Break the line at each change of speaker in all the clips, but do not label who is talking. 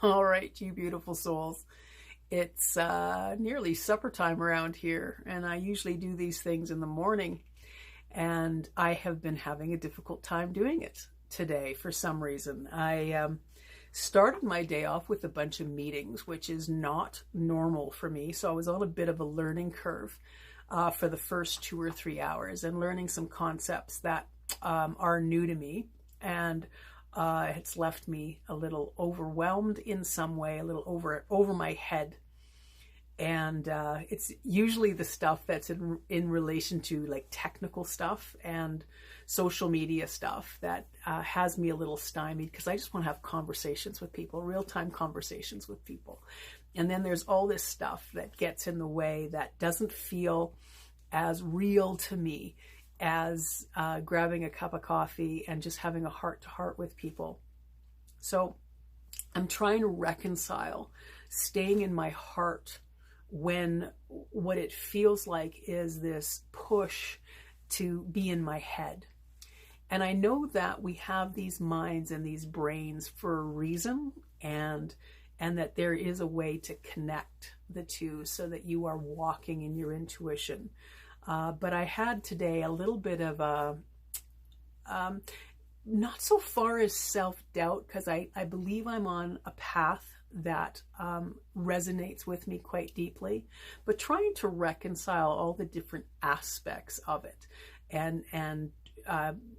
All right, you beautiful souls. It's nearly supper time around here, and I usually do these things in the morning, and I have been having a difficult time doing it today for some reason. I started my day off with a bunch of meetings, which is not normal for me, so I was on a bit of a learning curve for the first 2 or 3 hours and learning some concepts that are new to me, and it's left me a little overwhelmed in some way, a little over my head. And it's usually the stuff that's in relation to like technical stuff and social media stuff that has me a little stymied, because I just want to have conversations with people, real-time conversations with people. And then there's all this stuff that gets in the way that doesn't feel as real to me as grabbing a cup of coffee and just having a heart-to-heart with people. So I'm trying to reconcile staying in my heart when what it feels like is this push to be in my head. And I know that we have these minds and these brains for a reason, and that there is a way to connect the two so that you are walking in your intuition. But I had today a little bit of a, not so far as self-doubt, because I believe I'm on a path that resonates with me quite deeply, but trying to reconcile all the different aspects of it, and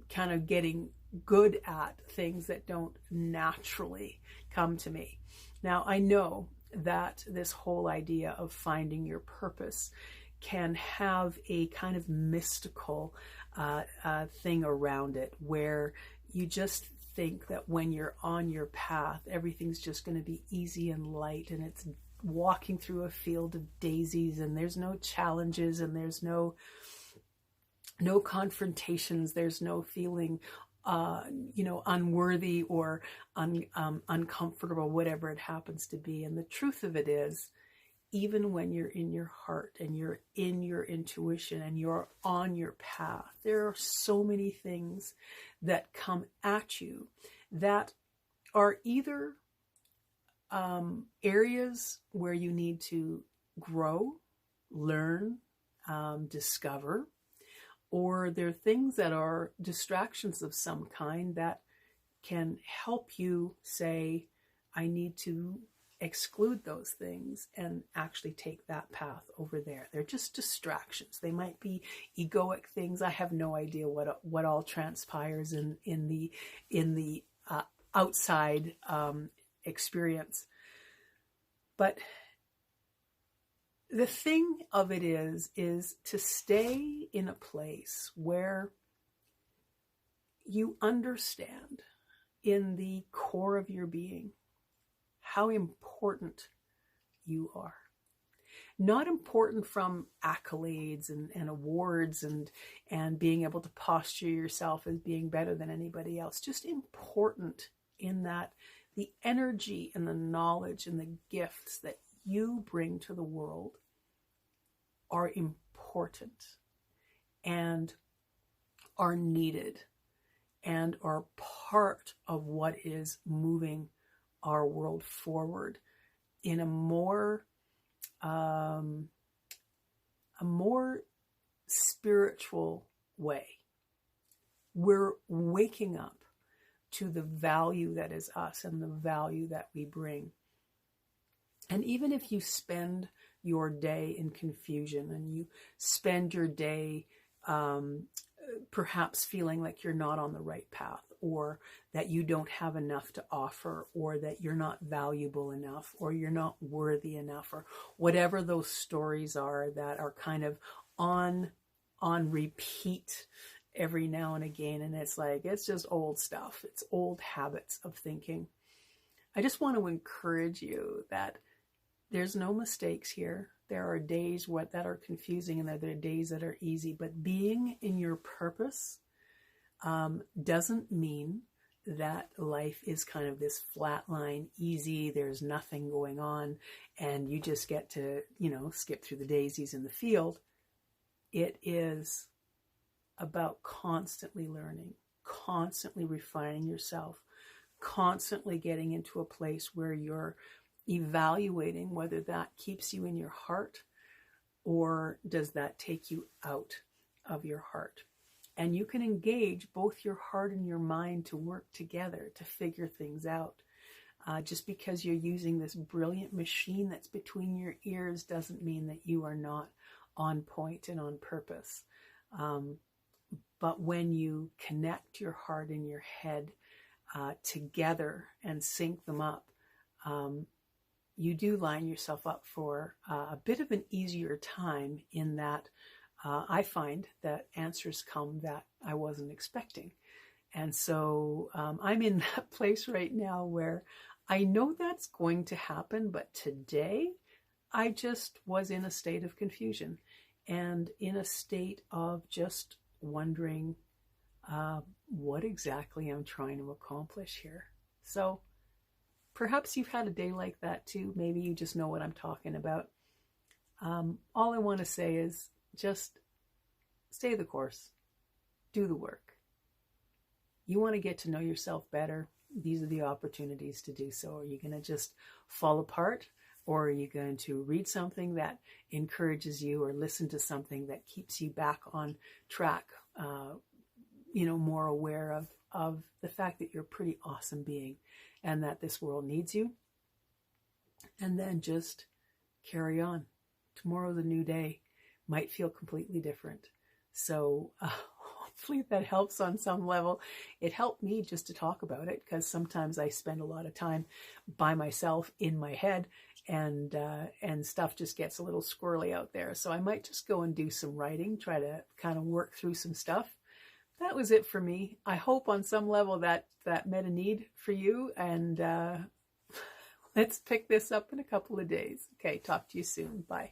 kind of getting good at things that don't naturally come to me. Now, I know that this whole idea of finding your purpose can have a kind of mystical thing around it, where you just think that when you're on your path, everything's just going to be easy and light, and it's walking through a field of daisies, and there's no challenges, and there's no confrontations, there's no feeling unworthy or uncomfortable, whatever it happens to be. And the truth of it is, even when you're in your heart and you're in your intuition and you're on your path, there are so many things that come at you that are either areas where you need to grow, learn, discover, or they're things that are distractions of some kind that can help you say, I need to exclude those things and actually take that path over there. They're just distractions. They might be egoic things. I have no idea what all transpires in the outside experience. But the thing of it is to stay in a place where you understand in the core of your being how important you are. Not important from accolades and awards and being able to posture yourself as being better than anybody else. Just important in that the energy and the knowledge and the gifts that you bring to the world are important and are needed and are part of what is moving our world forward in a more spiritual way. We're waking up to the value that is us and the value that we bring. And even if you spend your day in confusion and you spend your day perhaps feeling like you're not on the right path, or that you don't have enough to offer, or that you're not valuable enough, or you're not worthy enough, or whatever those stories are that are kind of on repeat every now and again, and it's like, it's just old stuff. It's old habits of thinking. I just want to encourage you that there's no mistakes here. There are days that are confusing, and there are days that are easy, but being in your purpose doesn't mean that life is kind of this flat line, easy, there's nothing going on, and you just get to, skip through the daisies in the field. It is about constantly learning, constantly refining yourself, constantly getting into a place where you're evaluating whether that keeps you in your heart or does that take you out of your heart. And you can engage both your heart and your mind to work together to figure things out. Just because you're using this brilliant machine that's between your ears doesn't mean that you are not on point and on purpose. But when you connect your heart and your head together and sync them up, you do line yourself up for a bit of an easier time, in that I find that answers come that I wasn't expecting. And so I'm in that place right now where I know that's going to happen, but today I just was in a state of confusion and in a state of just wondering what exactly I'm trying to accomplish here. So perhaps you've had a day like that too. Maybe you just know what I'm talking about. All I want to say is just stay the course. Do the work. You want to get to know yourself better. These are the opportunities to do so. Are you going to just fall apart, or are you going to read something that encourages you, or listen to something that keeps you back on track, more aware of the fact that you're a pretty awesome being and that this world needs you? And then just carry on. Tomorrow's a new day. Might feel completely different. So hopefully that helps on some level. It helped me just to talk about it, because sometimes I spend a lot of time by myself in my head, and stuff just gets a little squirrely out there. So I might just go and do some writing, try to kind of work through some stuff. That was it for me. I hope on some level that met a need for you, and let's pick this up in a couple of days. Okay, talk to you soon. Bye.